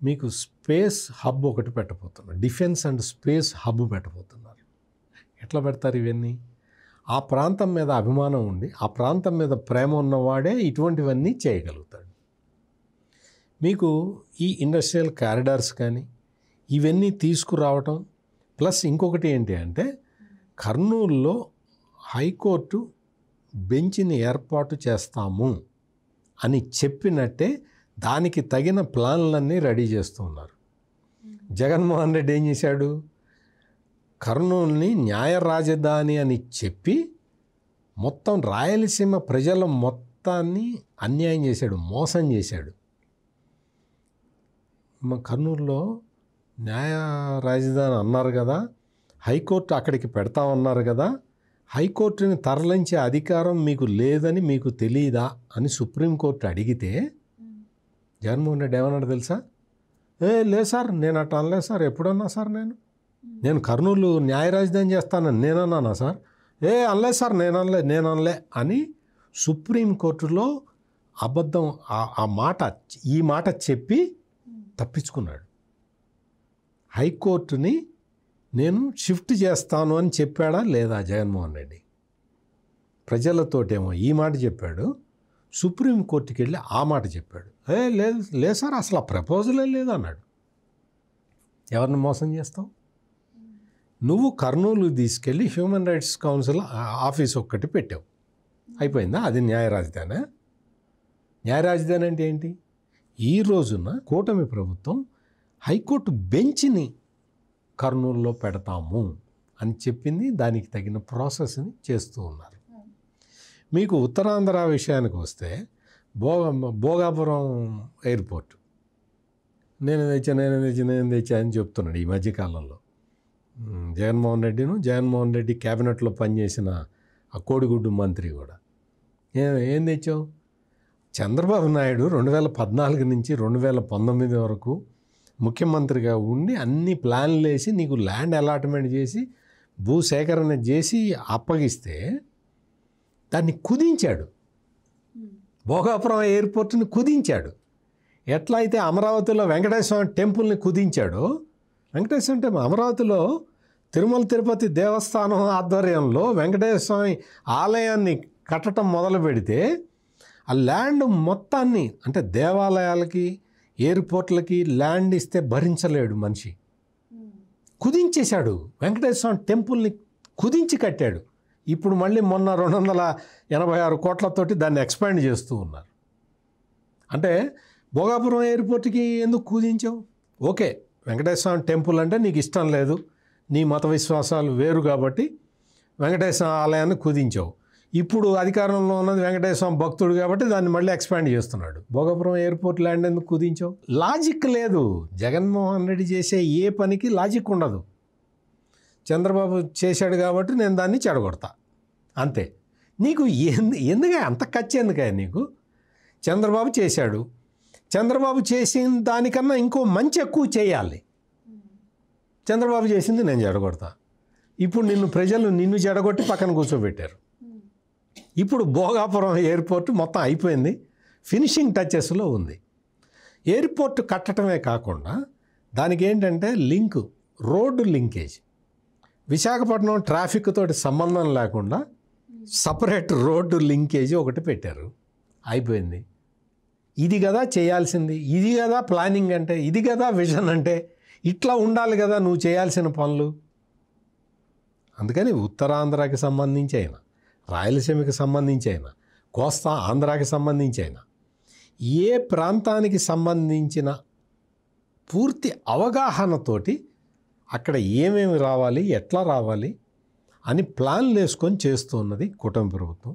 మీకు స్పేస్ హబ్ ఒకటి పెట్టబోతున్నారు. డిఫెన్స్ అండ్ స్పేస్ హబ్ పెట్టబోతున్నారు. ఎట్లా పెడతారు ఇవన్నీ? ఆ ప్రాంతం మీద అభిమానం ఉండి, ఆ ప్రాంతం మీద ప్రేమ ఉన్నవాడే ఇటువంటివన్నీ చేయగలుగుతాడు. మీకు ఈ ఇండస్ట్రియల్ కారిడార్స్ కానీ ఇవన్నీ తీసుకురావటం, ప్లస్ ఇంకొకటి ఏంటి అంటే కర్నూలులో హైకోర్టు బెంచ్ని ఏర్పాటు చేస్తాము అని చెప్పినట్టే దానికి తగిన ప్లాన్లన్నీ రెడీ చేస్తూ ఉన్నారు. జగన్మోహన్ రెడ్డి ఏం చేశాడు? కర్నూలుని న్యాయ రాజధాని అని చెప్పి మొత్తం రాయలసీమ ప్రజల మొత్తాన్ని అన్యాయం చేశాడు, మోసం చేశాడు. కర్నూలులో న్యాయ రాజధాని అన్నారు కదా, హైకోర్టు అక్కడికి పెడతామన్నారు కదా, హైకోర్టుని తరలించే అధికారం మీకు లేదని మీకు తెలియదా అని సుప్రీంకోర్టు అడిగితే జగన్మోహన్ రెడ్డి ఏమన్నాడు తెలుసా? లేదు సార్, నేను అట్లా అనలేదు సార్, ఎప్పుడన్నా సార్ నేను కర్నూలు న్యాయ రాజధాని చేస్తానని నేనన్నానా సార్? అనలేదు సార్, నేను అనలే అని సుప్రీంకోర్టులో అబద్ధం ఈ మాట చెప్పి తప్పించుకున్నాడు. హైకోర్టుని నేను షిఫ్ట్ చేస్తాను అని చెప్పాడా లేదా జగన్మోహన్ రెడ్డి? ప్రజలతోటేమో ఈ మాట చెప్పాడు, సుప్రీంకోర్టుకి వెళ్ళి ఆ మాట చెప్పాడు. లేదు సార్, అసలు ఆ ప్రపోజలే లేదు అన్నాడు. ఎవరిని మోసం చేస్తావు? నువ్వు కర్నూలు తీసుకెళ్ళి హ్యూమన్ రైట్స్ కౌన్సిల్ ఆఫీస్ ఒక్కటి పెట్టావు, అయిపోయిందా? అది న్యాయ రాజధాని. న్యాయ రాజధాని అంటే ఏంటి? ఈ రోజున కూటమి ప్రభుత్వం హైకోర్టు బెంచ్ని కర్నూలులో పెడతాము అని చెప్పింది. దానికి తగిన ప్రాసెస్ని చేస్తూ ఉన్నారు. మీకు ఉత్తరాంధ్ర విషయానికి వస్తే భోగాపురం ఎయిర్పోర్ట్ నేను తెచ్చా అని చెప్తున్నాడు ఈ మధ్యకాలంలో. జగన్మోహన్ రెడ్డి క్యాబినెట్లో పనిచేసిన ఆ కోడిగుడ్డు మంత్రి కూడా ఏం తెచ్చావు? చంద్రబాబు నాయుడు 2014 నుంచి 2019 వరకు ముఖ్యమంత్రిగా ఉండి అన్ని ప్లాన్లు వేసి నీకు ల్యాండ్ అలాట్మెంట్ చేసి భూసేకరణ చేసి అప్పగిస్తే దాన్ని కుదించాడు. భోగాపురం ఎయిర్పోర్ట్ని కుదించాడు. ఎట్లా అయితే అమరావతిలో వెంకటేశ్వర స్వామి టెంపుల్ని కుదించాడో, వెంకటేశ్వర టెంపుల్ అమరావతిలో తిరుమల తిరుపతి దేవస్థానం ఆధ్వర్యంలో వెంకటేశ్వర స్వామి ఆలయాన్ని కట్టడం మొదలు పెడితే ఆ ల్యాండ్ మొత్తాన్ని, అంటే దేవాలయాలకి ఎయిర్పోర్ట్లకి ల్యాండ్ ఇస్తే భరించలేడు మనిషి, కుదించేశాడు. వెంకటేశ్వర స్వామి టెంపుల్ని కుదించి కట్టాడు. ఇప్పుడు మళ్ళీ మొన్న 286 కోట్లతోటి దాన్ని ఎక్స్పాండ్ చేస్తూ ఉన్నారు. అంటే భోగాపురం ఎయిర్పోర్ట్కి ఎందుకు కుదించావు? ఓకే, వెంకటేశ్వర స్వామి టెంపుల్ అంటే నీకు ఇష్టం లేదు, నీ మత విశ్వాసాలు వేరు కాబట్టి వెంకటేశ్వర ఆలయాన్ని కుదించావు. ఇప్పుడు అధికారంలో ఉన్నది వెంకటేశ్వర స్వామి భక్తుడు కాబట్టి దాన్ని మళ్ళీ ఎక్స్పాండ్ చేస్తున్నాడు. భోగాపురం ఎయిర్పోర్ట్ ల్యాండ్ ఎందుకు కుదించావు? లాజిక్ లేదు. జగన్మోహన్ రెడ్డి చేసే ఏ పనికి లాజిక్ ఉండదు. చంద్రబాబు చేశాడు కాబట్టి నేను దాన్ని చెడగొడతా అంతే. నీకు ఎందుకే అంత ఖర్చు ఎందుకే నీకు? చంద్రబాబు చేశాడు, చంద్రబాబు చేసిన దానికన్నా ఇంకో మంచి ఎక్కువ చేయాలి. చంద్రబాబు చేసింది నేను చెడగొడతా. ఇప్పుడు ప్రజలు నిన్ను చెడగొట్టి పక్కన కూర్చోబెట్టారు. ఇప్పుడు భోగాపురం ఎయిర్పోర్ట్ మొత్తం అయిపోయింది, ఫినిషింగ్ టచెస్లో ఉంది. ఎయిర్పోర్ట్ కట్టడమే కాకుండా దానికి ఏంటంటే రోడ్డు లింకేజ్. విశాఖపట్నం ట్రాఫిక్ తోటి సంబంధం లేకుండా సపరేట్ రోడ్డు లింకేజ్ ఒకటి పెట్టారు, అయిపోయింది. ఇది కదా చేయాల్సింది, ఇది కదా ప్లానింగ్ అంటే, ఇది కదా విజన్ అంటే. ఇట్లా ఉండాలి కదా నువ్వు చేయాల్సిన పనులు. అందుకని ఉత్తరాంధ్రకి సంబంధించి అయినా, రాయలసీమకి సంబంధించి అయినా, కోస్తా ఆంధ్రాకి సంబంధించి అయినా, ఏ ప్రాంతానికి సంబంధించిన పూర్తి అవగాహనతోటి అక్కడ ఏమేమి రావాలి, ఎట్లా రావాలి అని ప్లాన్లు వేసుకొని చేస్తూ ఉన్నది కూటమి ప్రభుత్వం.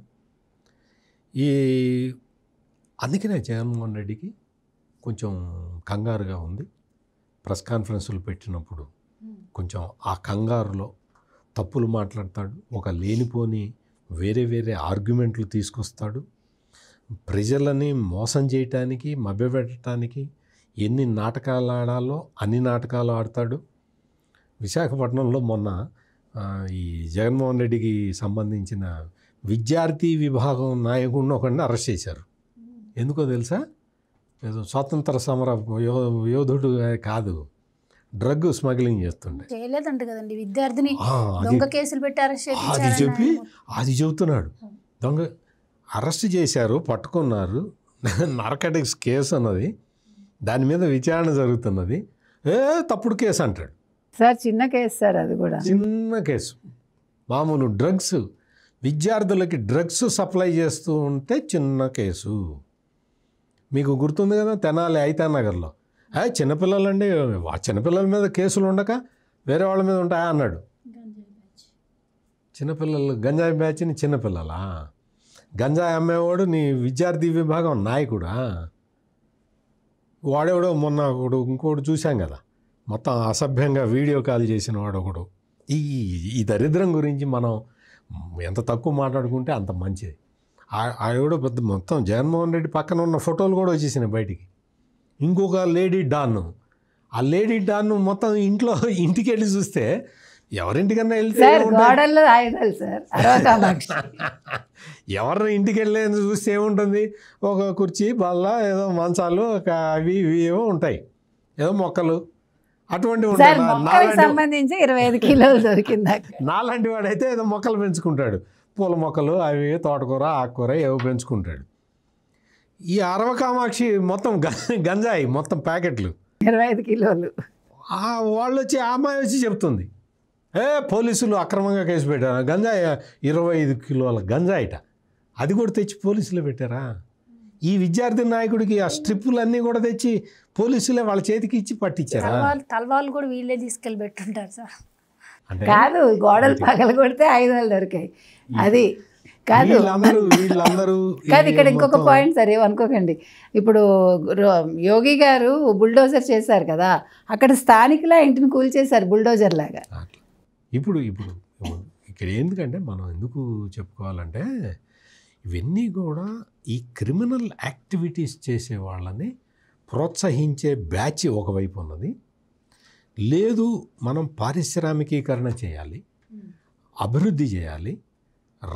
అందుకనే జగన్మోహన్ రెడ్డికి కొంచెం కంగారుగా ఉంది. ప్రెస్ కాన్ఫరెన్సులు పెట్టినప్పుడు కొంచెం ఆ కంగారులో తప్పులు మాట్లాడతాడు, ఒక లేనిపోని వేరే ఆర్గ్యుమెంట్లు తీసుకొస్తాడు. ప్రజలని మోసం చేయటానికి, మభ్యపెట్టడానికి ఎన్ని నాటకాలు ఆడాలో అన్ని నాటకాలు ఆడతాడు. విశాఖపట్నంలో మొన్న ఈ జగన్మోహన్ రెడ్డికి సంబంధించిన విద్యార్థి విభాగం నాయకుడిని ఒకరిని అరెస్ట్ చేశారు. ఎందుకో తెలుసా? ఏదో స్వాతంత్ర సమర యోధుడు కాదు, డ్రగ్ స్మగ్లింగ్ చేస్తుండే. చేయలేదంట కదండి విద్యార్థిని, దొంగ కేసులు పెట్టి అరెస్ట్ చేయించారు. అది చెబుతున్నాడు. దొంగ అరెస్ట్ చేశారు, పట్టుకున్నారు, నార్కటిక్స్ కేసు అన్నది, దాని మీద విచారణ జరుగుతున్నది. తప్పుడు కేసు అంటాడు సార్. చిన్న కేసు సార్, అది కూడా చిన్న కేసు. మామూలు డ్రగ్స్, విద్యార్థులకి డ్రగ్స్ సప్లై చేస్తూ ఉంటే చిన్న కేసు. మీకు గుర్తుంది కదా తెనాలి ఐతానగర్లో, చిన్నపిల్లలండి, చిన్నపిల్లల మీద కేసులు ఉండక వేరే వాళ్ళ మీద ఉంటాయా అన్నాడు. చిన్నపిల్లలు గంజాయి బ్యాచ్ని చిన్నపిల్లలా? గంజాయి అమ్మేవాడు నీ విద్యార్థి విభాగం నాయకుడా? వాడేవాడు మొన్న ఇంకోటి చూశాం కదా, మొత్తం అసభ్యంగా వీడియో కాల్ చేసిన వాడు ఒకడు. ఈ దరిద్రం గురించి మనం ఎంత తక్కువ మాట్లాడుకుంటే అంత మంచిది. ఆవిడ పెద్ద మొత్తం జగన్మోహన్ రెడ్డి పక్కన ఉన్న ఫోటోలు కూడా వచ్చేసినాయి బయటికి. ఇంకొక లేడీ డాన్ను, ఆ లేడీ డాన్ను మొత్తం ఇంటికి వెళ్ళి చూస్తే ఎవరింటికన్నా వెళ్తే ఎవరిని ఇంటికి వెళ్ళి చూస్తే ఏముంటుంది? ఒక కుర్చీ, బల్ల, ఏదో మంచాలు, అవి ఇవి ఏవో ఉంటాయి, ఏదో మొక్కలు అటువంటి సంబంధించి 25 కిలోలు దొరికింది. నాలాంటి వాడైతే ఏదో మొక్కలు పెంచుకుంటాడు, పూల మొక్కలు, అవి తోటకూర, ఆకుకూర ఏవో పెంచుకుంటాడు. ఈ అరవ కామాక్షి మొత్తం గంజాయి మొత్తం ప్యాకెట్లు 25 కిలోలు. వాళ్ళు వచ్చి ఆ అమ్మాయి వచ్చి చెప్తుంది, పోలీసులు అక్రమంగా కేసు పెట్టారు, గంజాయి 25 కిలోల గంజాయిట, అది కూడా తెచ్చి పోలీసులు పెట్టారా? ఈ విద్యార్థి నాయకుడికి ఆ స్ట్రిప్పులన్నీ కూడా తెచ్చి పోలీసులే వాళ్ళ చేతికి ఇచ్చి పట్టించారా? తలవాళ్ళు కూడా వీళ్ళే తీసుకెళ్ళి పెట్టుంటారు సార్. కాదు, గోడలు పగల కొడితే 500 దొరికాయి. అది కాదు కాదు. ఇక్కడ ఇంకొక పాయింట్ సార్, ఏమనుకోకండి. ఇప్పుడు యోగి గారు బుల్డోజర్ చేశారు కదా, అక్కడ స్థానికుల ఇంటిని కూల్చేశారు బుల్డోజర్ లాగా. ఇప్పుడు ఇక్కడ ఎందుకంటే మనం ఎందుకు చెప్పుకోవాలంటే, ఇవన్నీ కూడా ఈ క్రిమినల్ యాక్టివిటీస్ చేసే వాళ్ళని ప్రోత్సహించే బ్యాచ్ ఒకవైపు ఉన్నది. లేదు, మనం పారిశ్రామికీకరణ చేయాలి, అభివృద్ధి చేయాలి,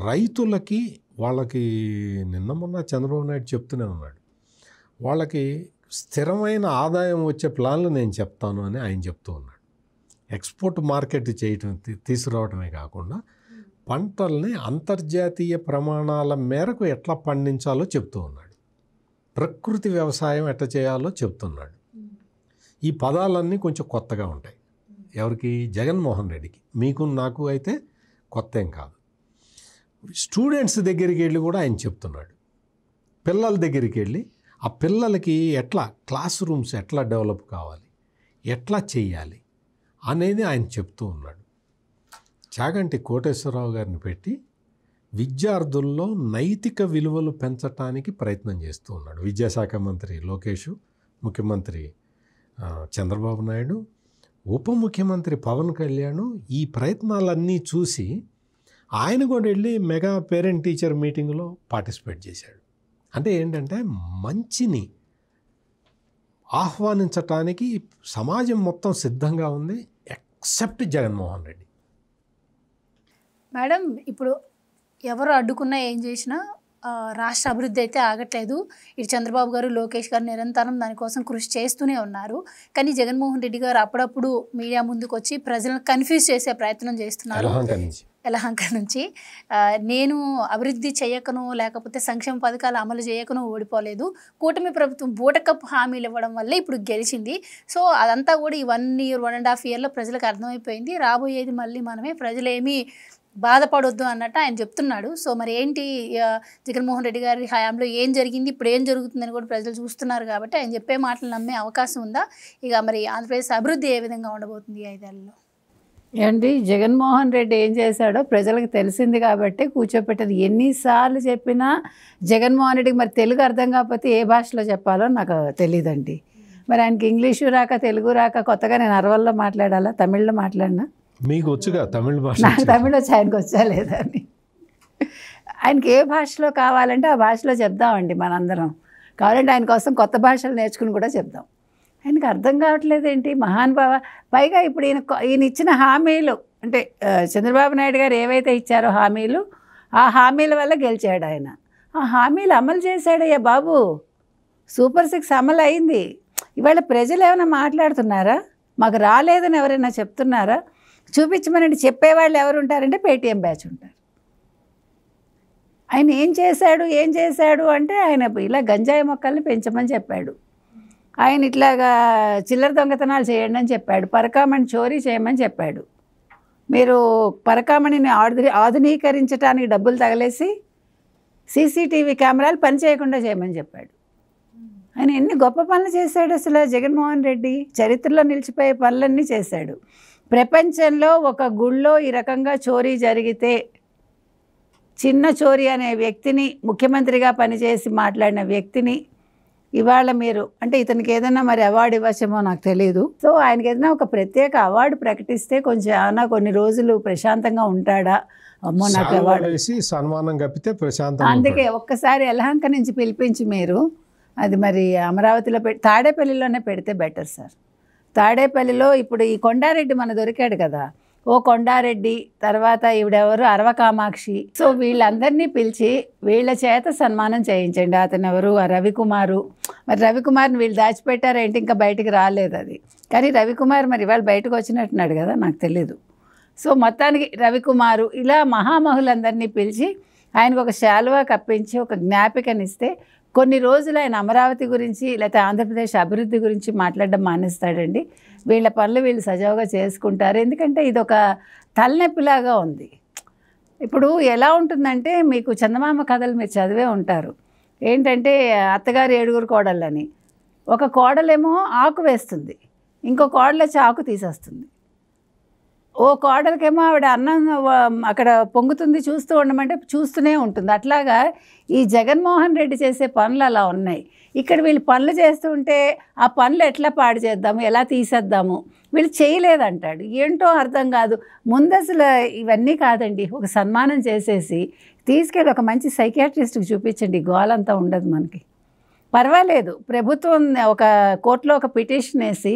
రైతులకి వాళ్ళకి నిన్న మొన్న చంద్రబాబు నాయుడు చెప్తూనే ఉన్నాడు, వాళ్ళకి స్థిరమైన ఆదాయం వచ్చే ప్లాన్లు నేను చెప్తాను అని ఆయన చెప్తూ ఉన్నాడు. ఎక్స్పోర్ట్ మార్కెట్ చేయటం తీసుకురావడమే కాకుండా పంటల్ని అంతర్జాతీయ ప్రమాణాల మేరకు ఎట్లా పండించాలో చెప్తూ ఉన్నాడు. ప్రకృతి వ్యవసాయం ఎట్లా చేయాలో చెప్తున్నాడు. ఈ పదాలన్నీ కొంచెం కొత్తగా ఉంటాయి ఎవరికి? జగన్మోహన్ రెడ్డికి. మీకు నాకు అయితే కొత్త ఏం కాదు. స్టూడెంట్స్ దగ్గరికి వెళ్ళి కూడా ఆయన చెప్తున్నాడు. పిల్లల దగ్గరికి వెళ్ళి ఆ పిల్లలకి ఎట్లా క్లాస్ రూమ్స్ ఎట్లా డెవలప్ కావాలి, ఎట్లా చేయాలి అనేది ఆయన చెప్తూ ఉన్నాడు. చాగంటి కోటేశ్వరరావు గారిని పెట్టి విద్యార్థుల్లో నైతిక విలువలు పెంచడానికి ప్రయత్నం చేస్తూ ఉన్నాడు. విద్యాశాఖ మంత్రి లోకేష్, ముఖ్యమంత్రి చంద్రబాబు నాయుడు, ఉప ముఖ్యమంత్రి పవన్ కళ్యాణ్ ఈ ప్రయత్నాలన్నీ చూసి ఆయన కూడా వెళ్ళి మెగా పేరెంట్ టీచర్ మీటింగ్లో పార్టిసిపేట్ చేశాడు. అంటే ఏంటంటే మంచిని ఆహ్వానించటానికి సమాజం మొత్తం సిద్ధంగా ఉంది, ఎక్సెప్ట్ జగన్మోహన్ రెడ్డి. మేడం, ఇప్పుడు ఎవరు అడ్డుకున్నా ఏం చేసినా రాష్ట్ర అభివృద్ధి అయితే ఆగట్లేదు. ఇటు చంద్రబాబు గారు, లోకేష్ గారు నిరంతరం దానికోసం కృషి చేస్తూనే ఉన్నారు. కానీ జగన్మోహన్ రెడ్డి గారు అప్పుడప్పుడు మీడియా ముందుకు వచ్చి ప్రజలను కన్ఫ్యూజ్ చేసే ప్రయత్నం చేస్తున్నారు. యలహంక నుంచి నేను అభివృద్ధి చేయకను, లేకపోతే సంక్షేమ పథకాలు అమలు చేయకను ఓడిపోలేదు, కూటమి ప్రభుత్వం బూటకప్పు హామీలు ఇవ్వడం వల్ల ఇప్పుడు గెలిచింది. సో అదంతా కూడా ఈ 1 year 1.5 yearలో ప్రజలకు అర్థమైపోయింది. రాబోయేది మళ్ళీ మనమే, ప్రజలేమీ బాధపడొద్దు అన్నట్టు ఆయన చెప్తున్నాడు. సో మరి ఏంటి జగన్మోహన్ రెడ్డి గారి హయాంలో ఏం జరిగింది, ఇప్పుడు ఏం జరుగుతుందని కూడా ప్రజలు చూస్తున్నారు. కాబట్టి ఆయన చెప్పే మాటలు నమ్మే అవకాశం ఉందా? ఇక మరి ఆంధ్రప్రదేశ్ అభివృద్ధి ఏ విధంగా ఉండబోతుంది 5 ఏళ్లలో? ఏమండి, జగన్మోహన్ రెడ్డి ఏం చేశాడో ప్రజలకు తెలిసింది కాబట్టి కూర్చోపెట్టేది. ఎన్నిసార్లు చెప్పినా జగన్మోహన్ రెడ్డికి మరి తెలుగు అర్థం కాకపోతే ఏ భాషలో చెప్పాలో నాకు తెలియదండి. మరి ఆయనకి ఇంగ్లీషు రాక, తెలుగు రాక, కొత్తగా నేను అరవల్లో మాట్లాడాలా, తమిళ్లో మాట్లాడినా? మీకు వచ్చుగా తమిళ భాష? నాకు తమిళ్ వచ్చి ఆయనకు వచ్చా లేదని. ఆయనకి ఏ భాషలో కావాలంటే ఆ భాషలో చెప్దామండి మనందరం. కావాలంటే ఆయన కోసం కొత్త భాషలు నేర్చుకుని కూడా చెప్దాం. ఆయనకు అర్థం కావట్లేదు ఏంటి మహానుభావ. పైగా ఇప్పుడు ఈయన ఇచ్చిన హామీలు అంటే చంద్రబాబు నాయుడు గారు ఏవైతే ఇచ్చారో హామీలు, ఆ హామీల వల్ల గెలిచాడు ఆయన. ఆ హామీలు అమలు చేశాడయ్యా బాబు. సూపర్ 6 అమలు అయింది. ఇవాళ ప్రజలు ఏమైనా మాట్లాడుతున్నారా? మాకు రాలేదని ఎవరైనా చెప్తున్నారా? చూపించమనండి. చెప్పేవాళ్ళు ఎవరు ఉంటారంటే పేటీఎం బ్యాచ్ ఉంటారు. ఆయన ఏం చేశాడు అంటే ఆయన ఇలా గంజాయి మొక్కల్ని పెంచమని చెప్పాడు. ఆయన ఇట్లాగా చిల్లర దొంగతనాలు చేయండి అని చెప్పాడు. పరకామణి చోరీ చేయమని చెప్పాడు. మీరు పరకామణిని ఆధునీకరించడానికి డబ్బులు తగలేసి సీసీటీవీ కెమెరాలు పనిచేయకుండా చేయమని చెప్పాడు. ఆయన ఎన్ని గొప్ప పనులు చేశాడు అసలు జగన్మోహన్ రెడ్డి. చరిత్రలో నిలిచిపోయే పనులన్నీ చేశాడు. ప్రపంచంలో ఒక గుళ్ళో ఈ రకంగా చోరీ జరిగితే చిన్న చోరీ అనే వ్యక్తిని, ముఖ్యమంత్రిగా పనిచేసి మాట్లాడిన వ్యక్తిని ఇవాళ మీరు అంటే ఇతనికి ఏదైనా మరి అవార్డు ఇవ్వచ్చేమో నాకు తెలియదు. సో ఆయనకి ఏదైనా ఒక ప్రత్యేక అవార్డు ప్రకటిస్తే కొంచెం ఏమైనా కొన్ని రోజులు ప్రశాంతంగా ఉంటాడా? అమ్మో నాకు అవార్డు సన్మానం కప్పితే ప్రశాంతంగా. అందుకే ఒక్కసారి యలహంక నుంచి పిలిపించి మీరు అది మరి అమరావతిలో తాడేపల్లిలోనే పెడితే బెటర్ సార్. తాడేపల్లిలో ఇప్పుడు ఈ కొండారెడ్డి మన దొరికాడు కదా, ఓ కొండారెడ్డి, తర్వాత ఈవిడెవరు అరవ కామాక్షి. సో వీళ్ళందరినీ పిలిచి వీళ్ళ చేత సన్మానం చేయించండి. అతను ఎవరు? రవికుమారు. మరి రవికుమార్ని వీళ్ళు దాచిపెట్టారేంటి, ఇంకా బయటికి రాలేదు అది. కానీ రవికుమార్ మరి ఇవాళ బయటకు వచ్చినట్టున్నాడు కదా, నాకు తెలీదు. సో మొత్తానికి రవికుమారు ఇలా మహామహులందరినీ పిలిచి ఆయనకు ఒక శాలువా కప్పించి ఒక జ్ఞాపికనిస్తే కొన్ని రోజులు ఆయన అమరావతి గురించి లేకపోతే ఆంధ్రప్రదేశ్ అభివృద్ధి గురించి మాట్లాడడం మానేస్తాడండి. వీళ్ళ పనులు వీళ్ళు సజావుగా చేసుకుంటారు. ఎందుకంటే ఇది ఒక తలనొప్పిలాగా ఉంది. ఇప్పుడు ఎలా ఉంటుందంటే, మీకు చందమామ కథలు మీరు చదివే ఉంటారు. ఏంటంటే అత్తగారు 7 కోడళ్ళని, ఒక కోడలేమో ఆకు వేస్తుంది, ఇంకో కోడలు వచ్చి ఆకు తీసేస్తుంది. ఓ కోడలకేమో ఆవిడ అన్నం అక్కడ పొంగుతుంది చూస్తూ ఉండమంటే చూస్తూనే ఉంటుంది. అట్లాగా ఈ జగన్మోహన్ రెడ్డి చేసే పనులు అలా ఉన్నాయి. ఇక్కడ వీళ్ళు పనులు చేస్తుంటే ఆ పనులు ఎట్లా పాడు చేద్దాము, ఎలా తీసేద్దాము, వీళ్ళు చేయలేదంటాడు. ఏంటో అర్థం కాదు. ముందు అసలు ఇవన్నీ కాదండి, ఒక సన్మానం చేసేసి తీసుకెళ్ళి ఒక మంచి సైకియాట్రిస్ట్కి చూపించండి. గోలంతా ఉండదు మనకి. పర్వాలేదు, ప్రభుత్వం ఒక కోర్టులో ఒక పిటిషన్ వేసి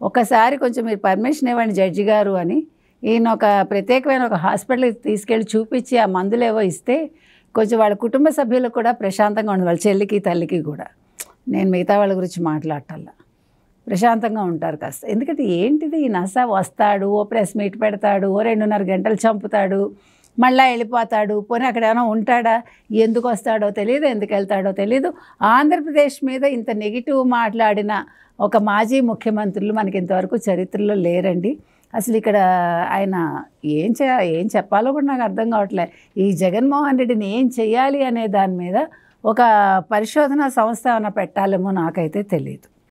ఒకసారి కొంచెం మీరు పర్మిషన్ ఇవ్వండి జడ్జి గారు అని ఈయన ఒక ప్రత్యేకమైన ఒక హాస్పిటల్కి తీసుకెళ్ళి చూపించి ఆ మందులేవో ఇస్తే కొంచెం వాళ్ళ కుటుంబ సభ్యులకు కూడా ప్రశాంతంగా ఉండదు. వాళ్ళ చెల్లికి తల్లికి కూడా. నేను మిగతా వాళ్ళ గురించి మాట్లాడటల్లా, ప్రశాంతంగా ఉంటారు కాస్త. ఎందుకంటే ఏంటిది ఈ నస, వస్తాడు, ఓ ప్రెస్ మీట్ పెడతాడు, ఓ 2.5 గంటలు చంపుతాడు, మళ్ళీ వెళ్ళిపోతాడు. పోనీ అక్కడ ఏమైనా ఉంటాడా? ఎందుకు వస్తాడో తెలియదు, ఎందుకు వెళ్తాడో తెలియదు. ఆంధ్రప్రదేశ్ మీద ఇంత నెగిటివ్ మాట్లాడిన ఒక మాజీ ముఖ్యమంత్రులు మనకి ఇంతవరకు చరిత్రలో లేరండి. అసలు ఇక్కడ ఆయన ఏం చెప్పాలో కూడా నాకు అర్థం కావట్లేదు. ఈ జగన్మోహన్ రెడ్డిని ఏం చేయాలి అనే దాని మీద ఒక పరిశోధనా సంస్థ ఏమైనా పెట్టాలేమో నాకైతే తెలియదు.